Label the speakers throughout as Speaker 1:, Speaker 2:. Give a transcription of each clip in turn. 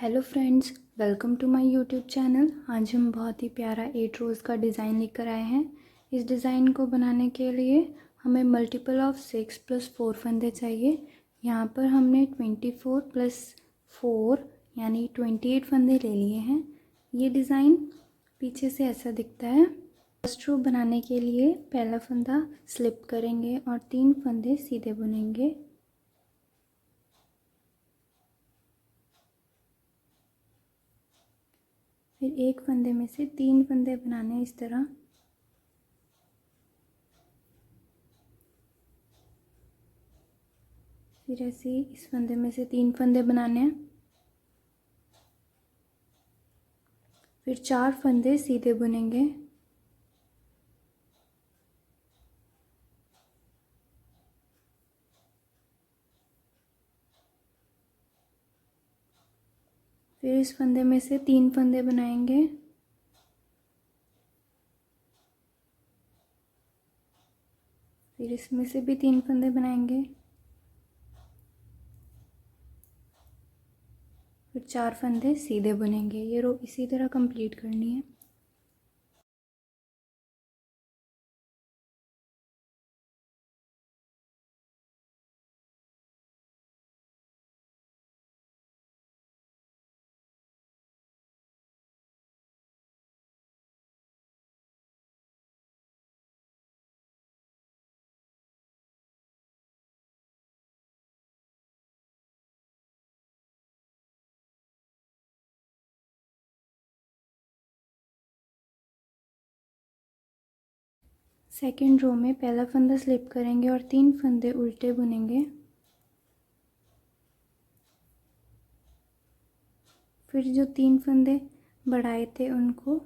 Speaker 1: Hello friends, welcome to my YouTube channel. आज हम बहुत ही प्यारा 8 रोज़ का डिज़ाइन लेकर आए हैं। इस डिज़ाइन को बनाने के लिए हमें मल्टीपल ऑफ 6 + 4 फंदे चाहिए। यहाँ पर हमने 24 + 4 यानी 28 फंदे ले लिए हैं। ये डिज़ाइन पीछे से ऐसा दिखता है। फर्स्ट रो बनाने के लिए पहला फंदा स्लिप करेंगे और 3 फंदे सीधे बुनेंगे। फिर एक फंदे में से 3 फंदे बनाने हैं इस तरह। फिर ऐसे ही इस फंदे में से 3 फंदे बनाने हैं। फिर 4 फंदे सीधे बुनेंगे। फिर इस फंदे में से 3 फंदे बनाएंगे। फिर इसमें से भी 3 फंदे बनाएंगे। फिर 4 फंदे सीधे बुनेंगे। ये रो इसी तरह कंप्लीट करनी है। सेकेंड रो में पहला फंदा स्लिप करेंगे और 3 फंदे उल्टे बुनेंगे। फिर जो 3 फंदे बढ़ाए थे उनको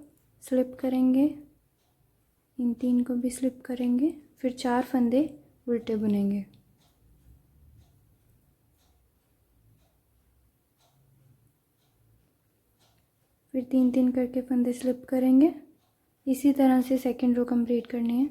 Speaker 1: स्लिप करेंगे। इन 3 को भी स्लिप करेंगे। फिर 4 फंदे उल्टे बुनेंगे। फिर 3-3 करके फंदे स्लिप करेंगे। इसी तरह से सेकेंड रो कंप्लीट करनी है।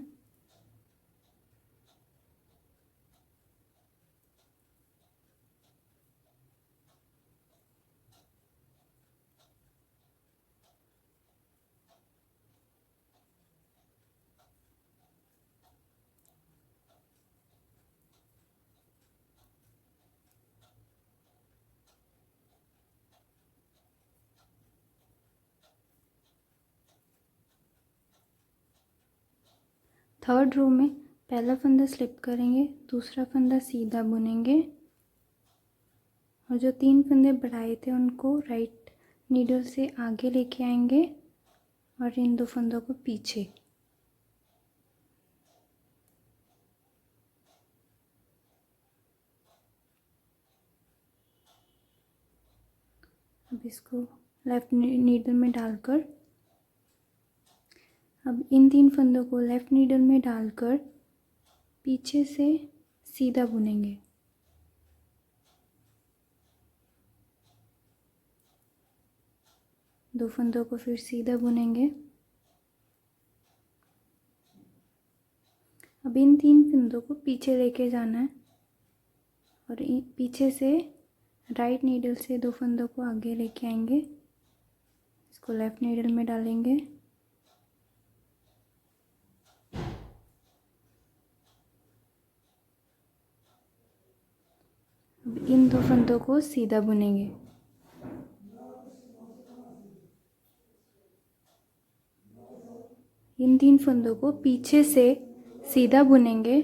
Speaker 1: थर्ड रो में पहला फंदा स्लिप करेंगे, दूसरा फंदा सीधा बुनेंगे और जो 3 फंदे बढ़ाए थे उनको राइट नीडल से आगे लेके आएंगे और इन 2 फंदों को पीछे। अब इसको लेफ्ट नीडल में डालकर अब इन 3 फंदों को लेफ्ट नीडल में डालकर पीछे से सीधा बुनेंगे। दो फंदों को फिर सीधा बुनेंगे। अब इन 3 फंदों को पीछे लेके जाना है और पीछे से राइट नीडल से 2 फंदों को आगे लेके आएंगे। इसको लेफ्ट नीडल में डालेंगे। अब इन 2 फंदों को सीधा बुनेंगे। इन 3 फंदों को पीछे से सीधा बुनेंगे।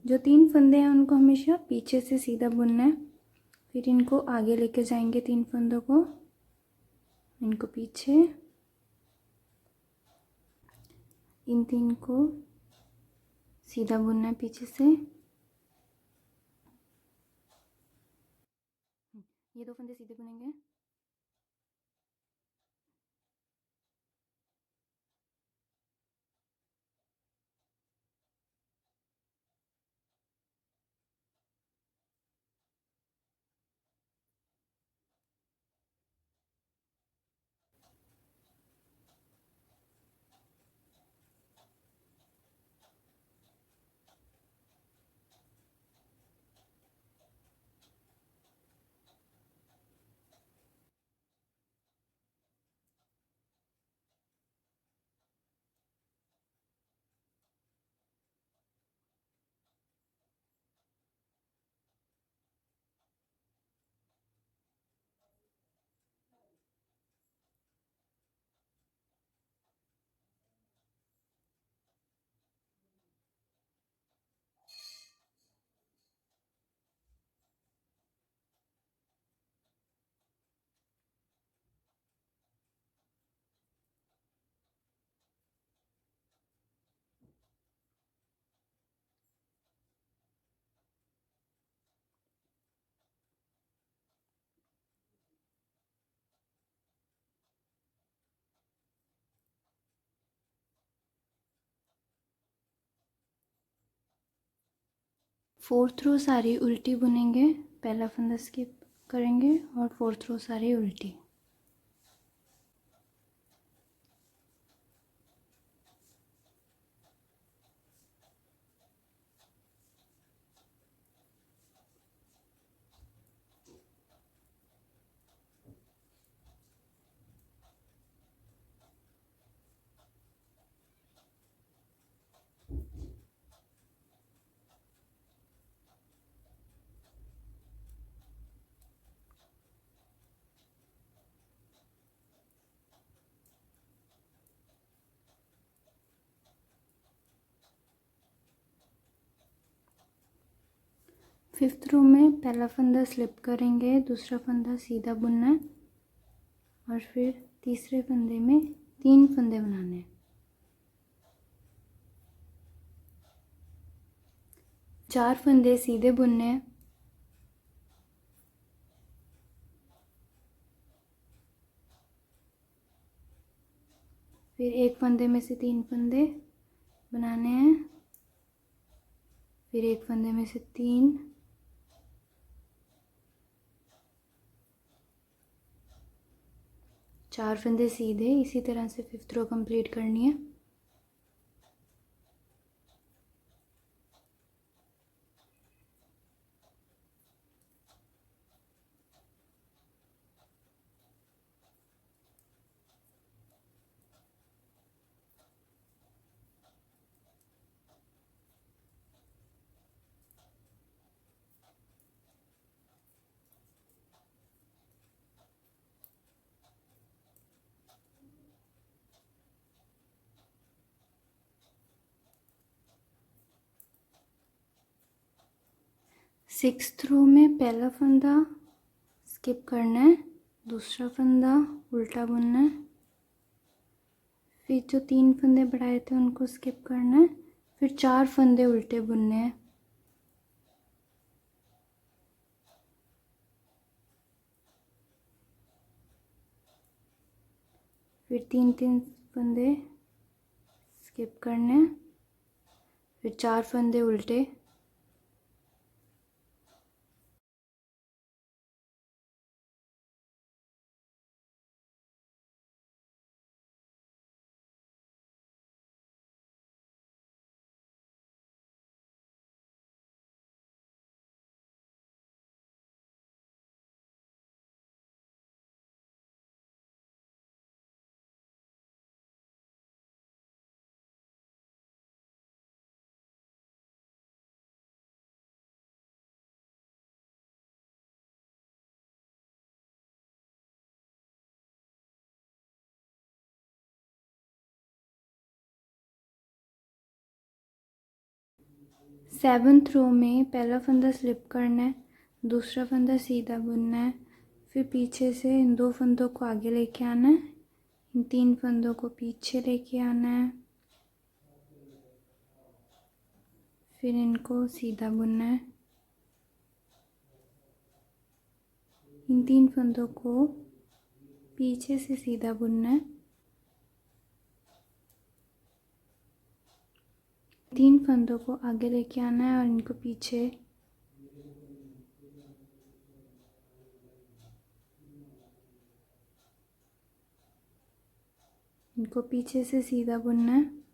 Speaker 1: जो 3 फंदे हैं उनको हमेशा पीछे से सीधा बुनना है। फिर इनको आगे लेके जाएंगे 3 फंदों को, इनको पीछे, इन 3 को सीधा बुनना है पीछे से। ये 2 फंदे सीधे बुनेंगे। 4th रो सारी उल्टी बुनेंगे, पहला फंदा स्किप करेंगे और 4th रो सारी उल्टी। फिफ्थ रो में पहला फंदा स्लिप करेंगे, दूसरा फंदा सीधा बुनना है और फिर तीसरे फंदे में 3 फंदे बनाने हैं। 4 फंदे सीधे बुनने हैं, फिर एक फंदे में से 3 फंदे बनाने हैं, फिर एक फंदे में से 3, चार फंदे सीधे। इसी तरह से फिफ्थ रो कंप्लीट करनी है। सिक्स्थ रो में पहला फंदा स्किप करना है, दूसरा फंदा उल्टा बुनना है, फिर जो 3 फंदे बढ़ाए थे उनको स्किप करना है, फिर 4 फंदे उल्टे बुनने हैं। फिर 3 फंदे स्किप करने हैं, फिर 4 फंदे उल्टे, सेवन्थ रो में पहला फंदा स्लिप करना है, दूसरा फंदा सीधा बुनना है, फिर पीछे से इन 2 फंदों को आगे लेके आना है, इन 3 फंदों को पीछे लेके आना है, फिर इनको सीधा बुनना है, इन 3 फंदों को पीछे से सीधा बुनना है, 3 फंदों को आगे लेके आना है और इनको पीछे, इनको पीछे से सीधा बुनना है।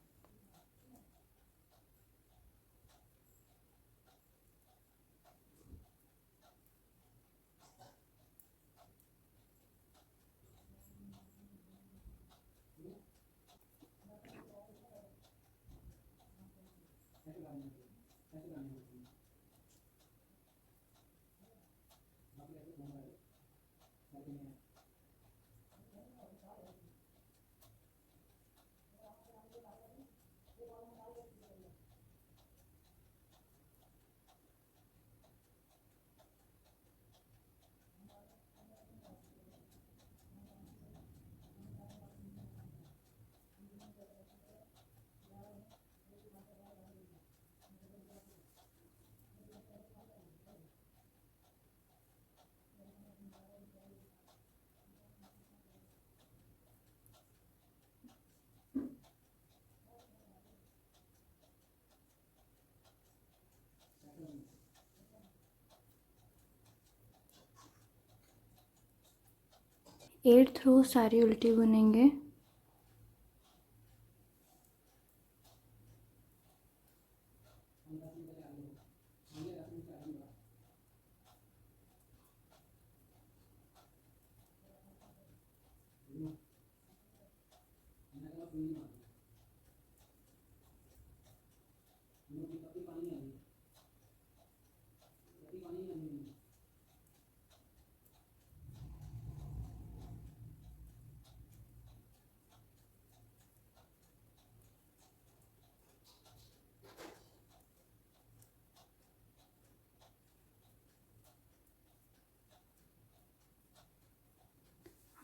Speaker 1: 8 रो सारी उल्टी बुनेंगे।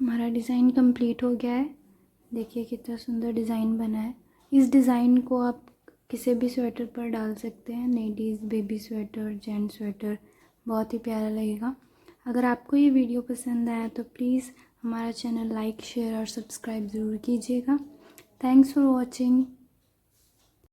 Speaker 1: हमारा डिज़ाइन कंप्लीट हो गया है। देखिए कितना सुंदर डिज़ाइन बना है। इस डिज़ाइन को आप किसी भी स्वेटर पर डाल सकते हैं, ladies, baby sweater, gents sweater, बहुत ही प्यारा लगेगा। अगर आपको ये वीडियो पसंद आया तो प्लीज़ हमारा चैनल लाइक, शेयर और सब्सक्राइब ज़रूर कीजिएगा। Thanks for watching.